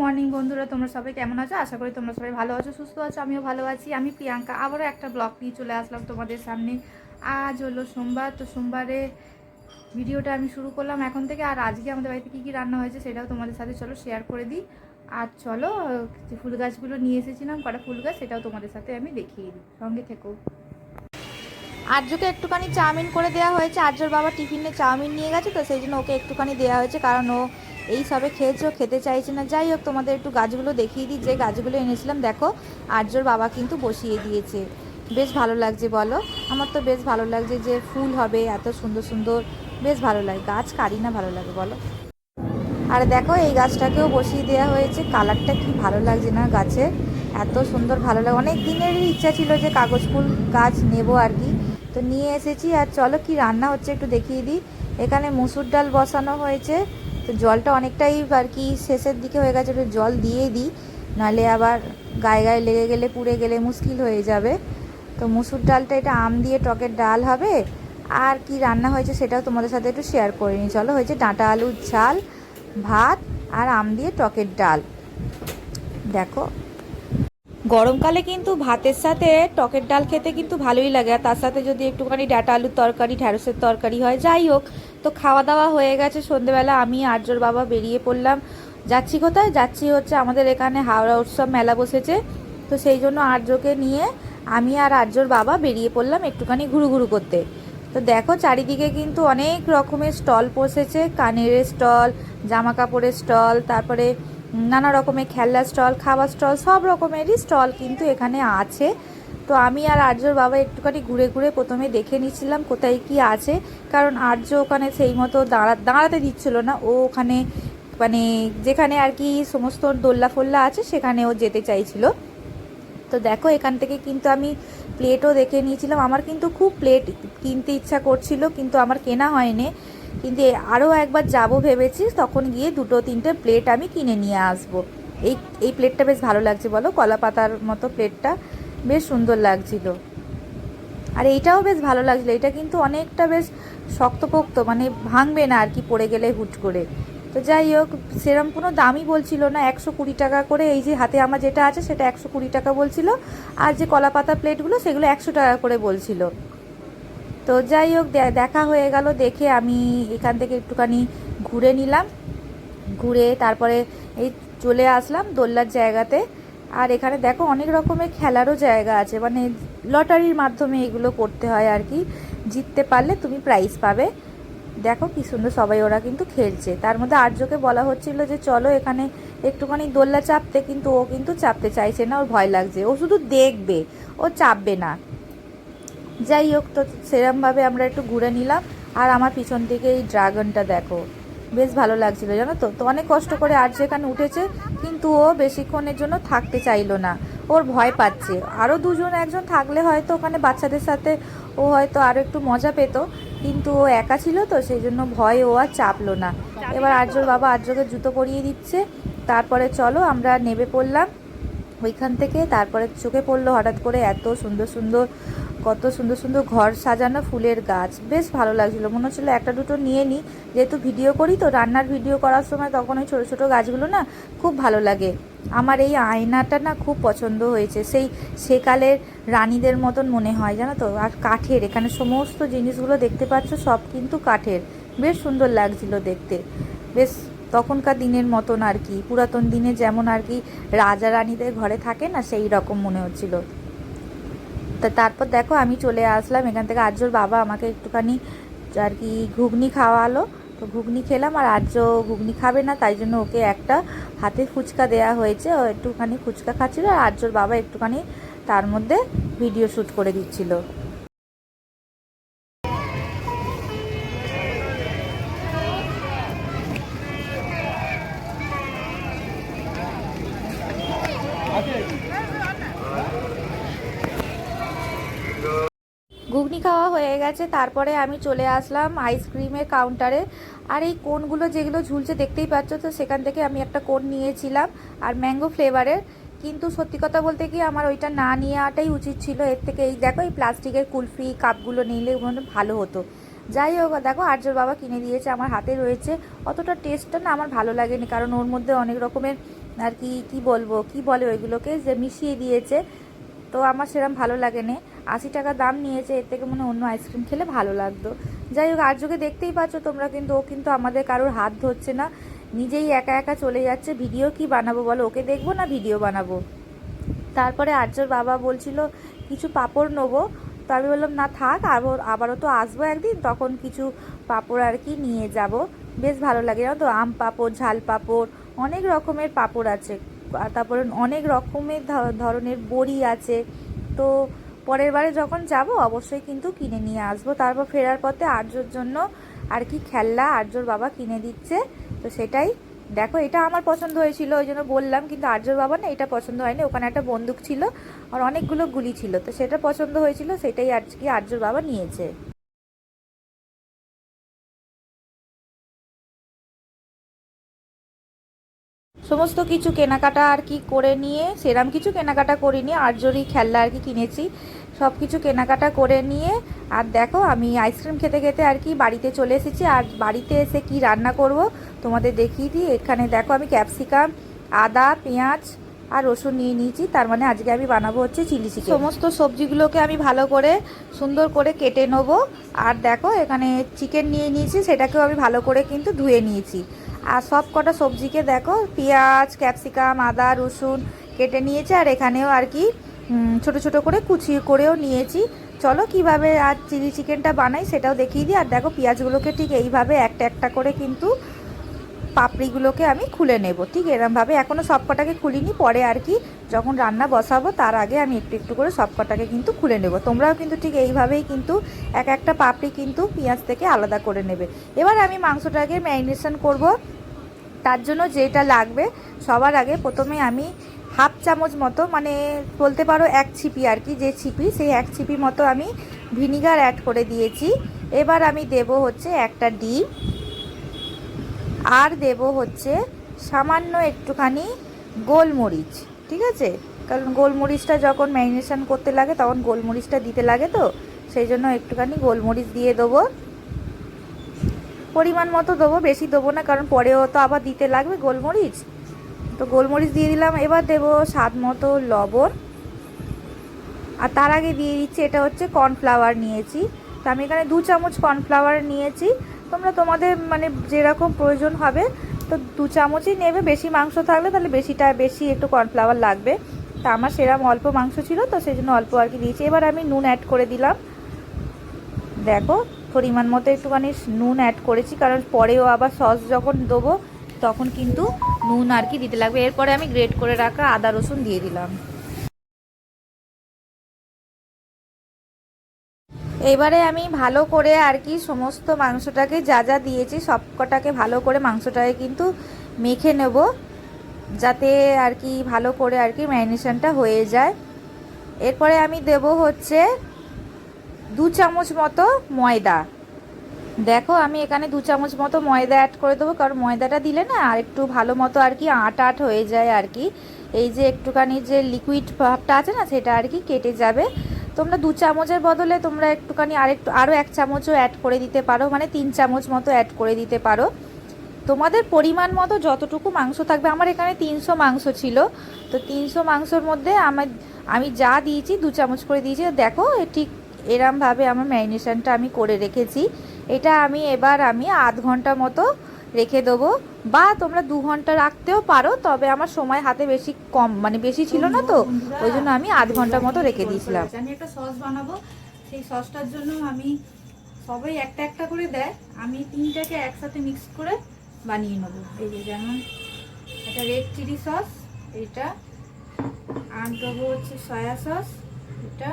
Morning বন্ধুরা, তোমরা সবাই কেমন আছো? আশা করি তোমরা সবাই ভালো আছো, সুস্থ আছো। আমিও ভালো আছি। আমি প্রিয়াঙ্কা আবারও একটা ব্লগ নিয়ে চলে আসলাম তোমাদের সামনে। আজ হলো সোমবার, তো সোমবারে ভিডিওটা আমি শুরু করলাম এখন থেকে। আর আজকে আমাদের বাড়িতে কী কী রান্না হয়েছে সেটাও তোমাদের সাথে চলো শেয়ার করে দিই। আর চলো যে ফুল গাছগুলো নিয়ে এসেছিলাম, কটা ফুল গাছ, সেটাও তোমাদের সাথে আমি দেখিয়ে দিই, সঙ্গে থেকো। আর্যকে একটুখানি চাউমিন করে দেওয়া হয়েছে। আর্যর বাবা টিফিনে চাউমিন নিয়ে গেছে, তো সেই জন্য ওকে একটুখানি দেওয়া হয়েছে, কারণ ও এই সবে খেয়েছে, ও খেতে চাইছে না। যাই হোক, তোমাদের একটু গাছগুলো দেখিয়ে দিই। যে গাছগুলো এনেছিলাম দেখো, আর্যর বাবা কিন্তু বসিয়ে দিয়েছে। বেশ ভালো লাগছে বলো? আমার তো বেশ ভালো লাগছে যে ফুল হবে এত সুন্দর সুন্দর, বেশ ভালো লাগে। গাছ কারি না ভালো লাগে বলো? আর দেখো এই গাছটাকেও বসিয়ে দেওয়া হয়েছে। কালারটা কি ভালো লাগছে না গাছে, এত সুন্দর ভালো লাগে। অনেক দিনেরই ইচ্ছা ছিল যে কাগজ ফুল গাছ নেবো আর কি, তো নিয়ে এসেছি। আর চলো কি রান্না হচ্ছে একটু দেখিয়ে দিই। এখানে মুসুর ডাল বসানো হয়েছে, তো জলটা অনেকটাই আর কি শেষের দিকে হয়ে গেছে, একটু জল দিয়ে দিই, নাহলে আবার গায়ে গায়ে লেগে গেলে পুড়ে গেলে মুশকিল হয়ে যাবে। তো মুসুর ডালটা, এটা আম দিয়ে টকের ডাল হবে। আর কি রান্না হয়েছে সেটাও তোমাদের সাথে একটু শেয়ার করে নিই চলো। হয়েছে ডাঁটা আলুর ঝাল, ভাত আর আম দিয়ে টকের ডাল। দেখো গরমকালে কিন্তু ভাতের সাথে টকের ডাল খেতে কিন্তু ভালোই লাগে, আর তার সাথে যদি একটুখানি ডাঁটা আলুর তরকারি, ঢ্যাঁড়সের তরকারি হয়। যাই হোক, তো খাওয়া দাওয়া হয়ে গেছে। সন্ধেবেলা আমি আর্যর বাবা বেরিয়ে পড়লাম। যাচ্ছি কোথায়? যাচ্ছি হচ্ছে আমাদের এখানে হাওড়া উৎসব মেলা বসেছে, তো সেই জন্য আর্যকে নিয়ে আমি আর আর্যর বাবা বেরিয়ে পড়লাম একটুখানি ঘুরু ঘুরু করতে। তো দেখো চারিদিকে কিন্তু অনেক রকমের স্টল বসেছে, কানের স্টল, জামা কাপড়ের স্টল, তারপরে নানা রকমের খেলনা স্টল, খাবার স্টল, সব রকমেরই স্টল কিন্তু এখানে আছে। তো আমি আর আর্যর বাবা একটুখানি ঘুরে ঘুরে প্রথমে দেখে নিচ্ছিলাম কোথায় কি আছে, কারণ আর্য ওখানে সেই মতো দাঁড়াতে দিচ্ছিল না। ও ওখানে মানে যেখানে আর কি সমস্ত দোল্লা ফোল্লা আছে সেখানে ও যেতে চাইছিল। তো দেখো এখান থেকে কিন্তু আমি প্লেটও দেখে নিয়েছিলাম। আমার কিন্তু খুব প্লেট কিনতে ইচ্ছা করছিল, কিন্তু আমার কেনা হয়নি। কিন্তু আরও একবার যাব ভেবেছি, তখন গিয়ে দুটো তিনটে প্লেট আমি কিনে নিয়ে আসব। এই এই প্লেটটা বেশ ভালো লাগছে বলো, কলা পাতার মতো প্লেটটা বেশ সুন্দর লাগছিল। আর এইটাও বেশ ভালো লাগছিলো, এটা কিন্তু অনেকটা বেশ শক্তপোক্ত, মানে ভাঙবে না আর কি পড়ে গেলে হুট করে। তো যাই হোক, সেরম কোনো দামই বলছিল না, 120 টাকা করে। এই যে হাতে আমার যেটা আছে সেটা 120 টাকা বলছিল, আর যে কলা পাতা প্লেটগুলো সেগুলো 100 টাকা করে বলছিল। তো যাই হোক, দেখা হয়ে গেল। দেখে আমি এখান থেকে একটুখানি ঘুরে নিলাম, ঘুরে তারপরে এই চলে আসলাম দোলনার জায়গাতে। আর এখানে দেখো অনেক রকমের খেলারও জায়গা আছে, মানে লটারির মাধ্যমে এগুলো করতে হয় আর কি, জিততে পারলে তুমি প্রাইজ পাবে। দেখো কি সুন্দর সবাই ওরা কিন্তু খেলছে। তার মধ্যে আর্যকে বলা হচ্ছিল যে চলো এখানে একটুখানি দোলনা চাপতে, কিন্তু ও কিন্তু চাপতে চাইছে না, ওর ভয় লাগছে, ও শুধু দেখবে, ও চাপবে না। যাই হোক, তো সেরমভাবে আমরা একটু ঘুরে নিলাম। আর আমার পিছন থেকে এই ড্রাগনটা দেখো, বেশ ভালো লাগছিল জানো তো। তো অনেক কষ্ট করে আর যেখানে উঠেছে, কিন্তু ও বেশিক্ষণের জন্য থাকতে চাইলো না, ওর ভয় পাচ্ছে। আরও দুজন একজন থাকলে হয়তো ওখানে বাচ্চাদের সাথে ও হয়তো আরও একটু মজা পেত, কিন্তু ও একা ছিল, তো সেই জন্য ভয় ও আর চাপলো না। এবার আর্যর বাবা আর্যকে জুতো পরিয়ে দিচ্ছে। তারপরে চলো আমরা নেমে পড়লাম ওইখান থেকে। তারপরে চোখে পড়লো হঠাৎ করে এত সুন্দর সুন্দর, কত সুন্দর সুন্দর ঘর সাজানো ফুলের গাছ, বেশ ভালো লাগছিলো। মনে হচ্ছিলো একটা দুটো নিয়ে নিই, যেহেতু ভিডিও করি, তো রান্নার ভিডিও করার সময় তখন ওই ছোটো ছোটো গাছগুলো না খুব ভালো লাগে। আমার এই আয়নাটা না খুব পছন্দ হয়েছে, সেই সেকালের রানীদের মতন মনে হয় জানো তো। আর কাঠের, এখানে সমস্ত জিনিসগুলো দেখতে পাচ্ছ সব কিন্তু কাঠের, বেশ সুন্দর লাগছিল দেখতে। বেশ তখনকার দিনের মতন আর কি, পুরাতন দিনে যেমন আর কি রাজা রানীদের ঘরে থাকে না, সেই রকম মনে হচ্ছিল। তা তারপর দেখো আমি চলে আসলাম এখান থেকে। আর্যর বাবা আমাকে একটুখানি আর কি ঘুগনি খাওয়ালো, তো ঘুগনি খেলাম। আর আর্য ঘুগনি খাবে না, তাই জন্য ওকে একটা হাতে ফুচকা দেয়া হয়েছে, ও একটুখানি ফুচকা খাচ্ছিল, আর আর্যর বাবা একটুখানি তার মধ্যে ভিডিও শ্যুট করে দিচ্ছিল। ঘুগনি খাওয়া হয়ে গেছে, তারপরে আমি চলে আসলাম আইসক্রিমের কাউন্টারে। আর এই কোনগুলো যেগুলো ঝুলছে দেখতেই পাচ্ছ, তো সেখান থেকে আমি একটা কোন নিয়েছিলাম, আর ম্যাঙ্গো ফ্লেভারের। কিন্তু সত্যি কথা বলতে কি আমার ওইটা না নেওয়াটাই উচিত ছিল। এর থেকে এই দেখো এই প্লাস্টিকের কুলফি কাপগুলো নিলে ভালো হতো। যাই হোক, দেখো আর্যর বাবা কিনে দিয়েছে, আমার হাতে রয়েছে। অতটা টেস্টটা না আমার ভালো লাগেনি, কারণ ওর মধ্যে অনেক রকমের আর কি কি বলবো, কি বলে ওইগুলোকে, যে মিশিয়ে দিয়েছে। তো আমার সেরকম ভালো লাগে না। 80 টাকা দাম নিয়েছে, এর থেকে মনে অন্য আইসক্রিম খেলে ভালো লাগতো। যাই হোক, আর্যকে দেখতেই পাচ্ছ তোমরা, কিন্তু ও কিন্তু আমাদের কারোর হাত ধরছে না, নিজেই একা একা চলে যাচ্ছে। ভিডিও কি বানাবো বলো, ওকে দেখবো না ভিডিও বানাবো? তারপরে আর্যর বাবা বলছিল কিছু পাঁপড় নেবো, তো আমি বললাম না থাক, আবারও তো আসবো একদিন, তখন কিছু পাঁপড় আর কি নিয়ে যাব। বেশ ভালো লাগে জানো তো, আম পাঁপড়, ঝাল পাঁপড়, অনেক রকমের পাঁপড় আছে। আর তারপরে অনেক রকমের ধরনের বড়ি আছে। তো পরের বারে যখন যাব অবশ্যই কিন্তু কিনে নিয়ে আসবো। তারপর ফেরার পথে আর্যর জন্য আর কি খেলনা আর্যর বাবা কিনে দিচ্ছে, তো সেটাই দেখো। এটা আমার পছন্দ হয়েছিল, ওই জন্য বললাম, কিন্তু আর্যর বাবা না এটা পছন্দ হয়নি। ওখানে একটা বন্দুক ছিল আর অনেকগুলো গুলি ছিল, তো সেটা পছন্দ হয়েছিল, সেটাই আজকে আর্যর বাবা নিয়েছে। সমস্ত কিছু কেনাকাটা আর কি করে নিয়ে, সেরাম কিছু কেনাকাটা করিনি, আর্যরই খেলনা আর কি কিনেছি। সব কিছু কেনাকাটা করে নিয়ে আর দেখো আমি আইসক্রিম খেতে খেতে আর কি বাড়িতে চলে এসেছি। আর বাড়িতে এসে কি রান্না করব তোমাদের দেখিয়ে দিই। এখানে দেখো আমি ক্যাপসিকাম, আদা, পেঁয়াজ আর রসুন নিয়ে নিয়েছি, তার মানে আজকে আমি বানাবো হচ্ছে চিলি চিকেন। সমস্ত সবজিগুলোকে আমি ভালো করে সুন্দর করে কেটে নেবো। আর দেখো এখানে চিকেন নিয়ে নিয়েছি, সেটাকেও আমি ভালো করে কিন্তু ধুয়ে নিয়েছি। আর সব কটা সবজিকে দেখো পেঁয়াজ, ক্যাপসিকাম, আদা, রসুন কেটে নিয়েছি। আর এখানেও আর কি ছোট ছোট করে কুচি করেও নিয়েছি। চলো কিভাবে আর চিলি চিকেনটা বানাই সেটাও দেখিয়ে দিই। আর দেখো পেঁয়াজগুলোকে ঠিক এইভাবে একটা একটা করে কিন্তু পাপড়িগুলোকে আমি খুলে নেব, ঠিক এরমভাবে। এখনও সব কটাকে খুলিনি, পরে আর কি যখন রান্না বসাবো তার আগে আমি একটু একটু করে সব কটাকে কিন্তু খুলে নেব। তোমরাও কিন্তু ঠিক এইভাবেই কিন্তু এক একটা পাপড়ি কিন্তু পেঁয়াজ থেকে আলাদা করে নেবে। এবার আমি মাংসটাকে ম্যারিনেশন করব। তার জন্য যেটা লাগবে, সবার আগে প্রথমে আমি হাফ চামচ মতো, মানে বলতে পারো এক ছিপি আর কি, যে ছিপি সেই এক ছিপি মতো আমি ভিনিগার অ্যাড করে দিয়েছি। এবার আমি দেব হচ্ছে একটা ডিম, আর দেব হচ্ছে সামান্য একটুখানি গোলমরিচ, ঠিক আছে? কারণ গোলমরিচটা যখন ম্যারিনেশন করতে লাগে তখন গোলমরিচটা দিতে লাগে, তো সেই জন্য একটুখানি গোলমরিচ দিয়ে দেবো। পরিমাণ মতো দেবো, বেশি দেবো না, কারণ পরেও তো আবার দিতে লাগবে গোলমরিচ। তো গোলমরিচ দিয়ে দিলাম। এবার দেবো স্বাদ মতো লবণ। আর তার আগে দিয়ে দিচ্ছি, এটা হচ্ছে কর্নফ্লাওয়ার নিয়েছি, তো আমি এখানে 2 চামচ কর্নফ্লাওয়ার নিয়েছি। তোমরা তোমাদের মানে যেরকম প্রয়োজন হবে তো 2 চামচই নেবে। বেশি মাংস থাকলে তাহলে বেশি একটু কর্নফ্লাওয়ার লাগবে। তা আমার সেরকম অল্প মাংস ছিল, তো সেই জন্য অল্প আর কি দিয়েছি। এবার আমি নুন অ্যাড করে দিলাম। দেখো পরিমাণ মতো একটুখানি নুন অ্যাড করেছি, কারণ পরেও আবার সস যখন দেবো তখন কিন্তু নুন আর কি দিতে লাগবে। এরপরে আমি গ্রেট করে রাখা আদা রসুন দিয়ে দিলাম। এবারে আমি ভালো করে আর কি সমস্ত মাংসটাকে যা যা দিয়েছি সব কটাকে ভালো করে মাংসটাকে কিন্তু মেখে নেব, যাতে আর কি ভালো করে আর কি ম্যারিনেশনটা হয়ে যায়। এরপরে আমি দেব হচ্ছে 2 চামচ মতো ময়দা। দেখো আমি এখানে 2 চামচ মতো ময়দা অ্যাড করে দেবো, কারণ ময়দাটা দিলে না আর একটু ভালো মতো আর কি আট আট হয়ে যায় আর কি। এই যে একটুখানি যে লিকুইড ভাবটা আছে না, সেটা আর কি কেটে যাবে। তোমরা 2 চামচের বদলে তোমরা একটুখানি আরও 1 চামচও অ্যাড করে দিতে পারো, মানে 3 চামচ মতো অ্যাড করে দিতে পারো। তোমাদের পরিমাণ মতো যতটুকু মাংস থাকবে, আমার এখানে 300 মাংস ছিল, তো 300 মাংসর মধ্যে আমি যা দিয়েছি 2 চামচ করে দিয়েছি। দেখো ঠিক এরমভাবে আমার ম্যারিনেশনটা আমি করে রেখেছি। এটা এবার আমি আধ ঘন্টা মতো রেখে দেবো, বা তোমরা 2 ঘন্টা রাখতেও পারো, তবে আমার সময় হাতে বেশি কম, মানে বেশি ছিল না, তো ওই জন্য আমি আধ ঘন্টা মতো রেখে দিয়েছিলাম। আমি একটা সস বানাবো, সেই সসটার জন্য আমি সবাই একটা একটা করে দেয়, আমি 3টাকে একসাথে মিক্স করে বানিয়ে নেবো। এই যে যেমন এটা রেড চিলি সস, এটা আর দেবো হচ্ছে সয়া সস, এটা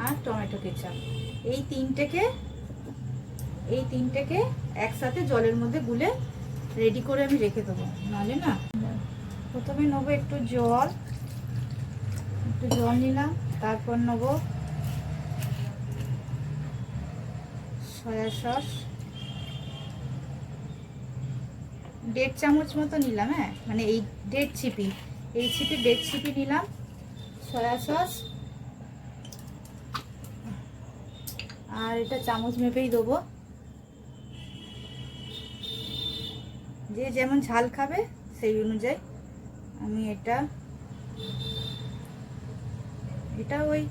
আর টমেটো কেচাপ। এই তিনটেকে একসাথে জলের মধ্যে গুলে রেডি করে আমি রেখে দেবো, নাহলে না। প্রথমে নেবো একটু জল নিলাম, তারপর নেবো সয়া সস 1.5 চামচ মতো নিলাম। হ্যাঁ, মানে এই 1.5 ছিপি নিলাম সয়া সস। আর এটা চামচ মেপেই দেবো, যে যেমন ঝাল খাবে সেই অনুযায়ী। আমি এটা ওই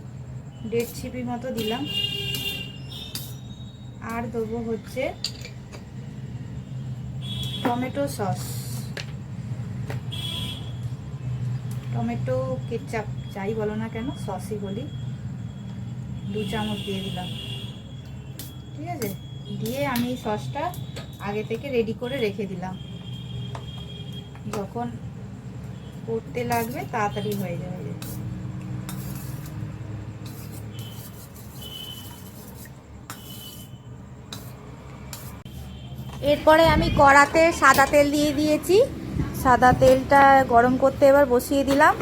1.5 ছিপি মতো দিলাম। আর দেবো হচ্ছে টমেটো সস, টমেটো কেচাপ যাই বলো না কেন, সসই বলি। 2 চামচ দিয়ে দিলাম। ঠিক আছে, দিয়ে আমি সসটা আগে থেকে রেডি করে রেখে দিলাম, যখন করতে লাগবে তাড়াতাড়ি হয়ে যাবে। এরপরে আমি কড়াতে সাদা তেল দিয়ে দিয়েছি। সাদা তেলটা গরম করতে এবার বসিয়ে দিলাম।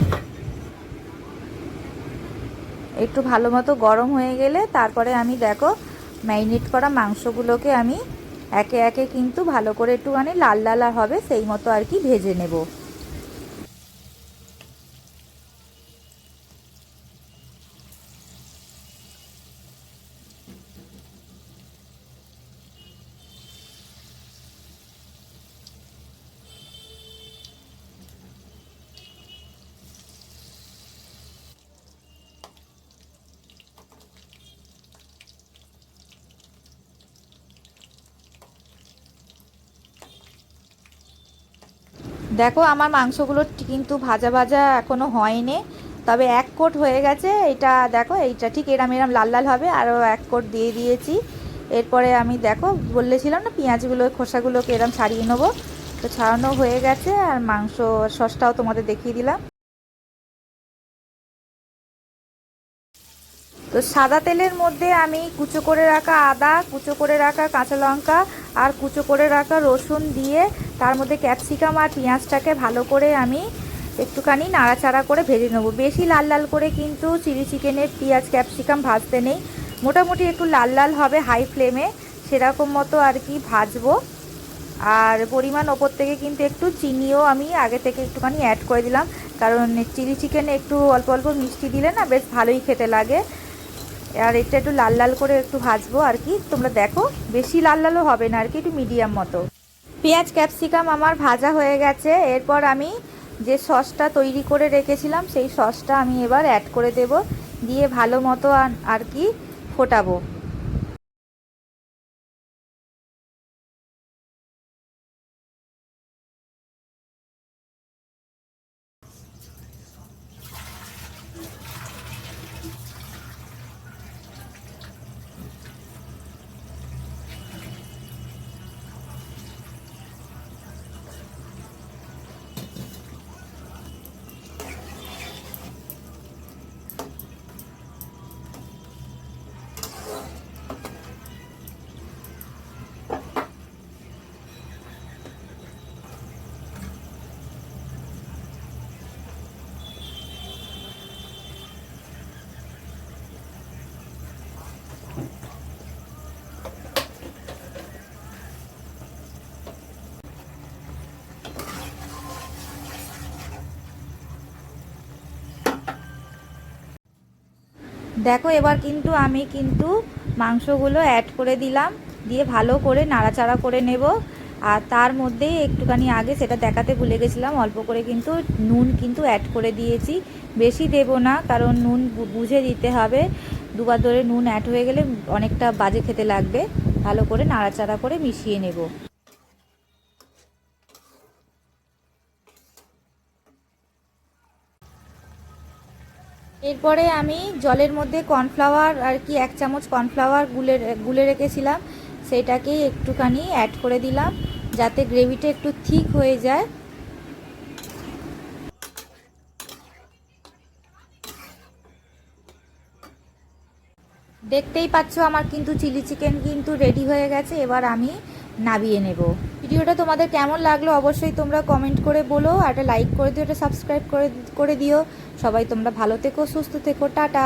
একটু ভালো মতো গরম হয়ে গেলে তারপরে আমি দেখো ম্যারিনেট করা মাংসগুলোকে আমি একে একে কিন্তু ভালো করে একটুখানি লাল লাল হবে সেই মতো আর কি ভেজে নেব। দেখো আমার মাংসগুলো কিন্তু ভাজা ভাজা এখনো হয়নি, তবে 1 কোট হয়ে গেছে। এটা দেখো, এইটা ঠিক এরম এরম লাল লাল হবে। আরও 1 কোট দিয়ে দিয়েছি। এরপরে আমি দেখো বলেছিলাম না পেঁয়াজগুলো খোসাগুলোকে এরম ছাড়িয়ে নেবো, তো ছাড়ানো হয়ে গেছে। আর মাংস সসটাও তোমাদের দেখিয়ে দিলাম। তো সাদা তেলের মধ্যে আমি কুচো করে রাখা আদা, কুচো করে রাখা কাঁচা লঙ্কা আর কুচো করে রাখা রসুন দিয়ে তার মধ্যে ক্যাপসিকাম আর পেঁয়াজটাকে ভালো করে আমি একটুখানি নাড়াচাড়া করে ভেজে নেবো। বেশি লাল লাল করে কিন্তু চিলি চিকেনের পেঁয়াজ ক্যাপসিকাম ভাজতে নেই, মোটামুটি একটু লাল লাল হবে হাই ফ্লেমে, সেরকম মতো আর কি ভাজবো। আর পরিমাণ ওপর থেকে কিন্তু একটু চিনিও আমি আগে থেকে একটুখানি অ্যাড করে দিলাম, কারণ চিলি চিকেনে একটু অল্প অল্প মিষ্টি দিলে না বেশ ভালোই খেতে লাগে। আর এটা একটু লাল লাল করে একটু ভাজবো আর কি, তোমরা দেখো বেশি লাল লালও হবে না আর কি, একটু মিডিয়াম মতো। পেঁয়াজ ক্যাপসিকাম আমার ভাজা হয়ে গেছে। এরপর আমি যে সসটা তৈরি করে রেখেছিলাম সেই সসটা আমি এবার অ্যাড করে দেব, দিয়ে ভালো মতো আর কি ফোটাবো। দেখো এবার কিন্তু আমি মাংসগুলো অ্যাড করে দিলাম, দিয়ে ভালো করে নাড়াচাড়া করে নেব। আর তার মধ্যেই একটুখানি আগে সেটা দেখাতে ভুলে গেছিলাম, অল্প করে কিন্তু নুন কিন্তু অ্যাড করে দিয়েছি, বেশি দেব না কারণ নুন বুঝে দিতে হবে। দুবার ধরে নুন অ্যাড হয়ে গেলে অনেকটা বাজে খেতে লাগবে। ভালো করে নাড়াচাড়া করে মিশিয়ে নেব। এরপরে আমি জলের মধ্যে কর্নফ্লাওয়ার আর কি 1 চামচ কর্নফ্লাওয়ার গুলে রেখেছিলাম, সেটাকেই একটুখানি অ্যাড করে দিলাম যাতে গ্রেভিটা একটু থিক হয়ে যায়। দেখতেই পাচ্ছ আমার কিন্তু চিলি চিকেন কিন্তু রেডি হয়ে গেছে। এবার আমি নামিয়ে নেব। ভিডিওটা তোমাদের কেমন লাগলো অবশ্যই তোমরা কমেন্ট করে বলো, আর একটা লাইক করে দিও, একটা সাবস্ক্রাইব করে দিও। সবাই তোমরা ভালো থেকো, সুস্থ থেকো, টাটা।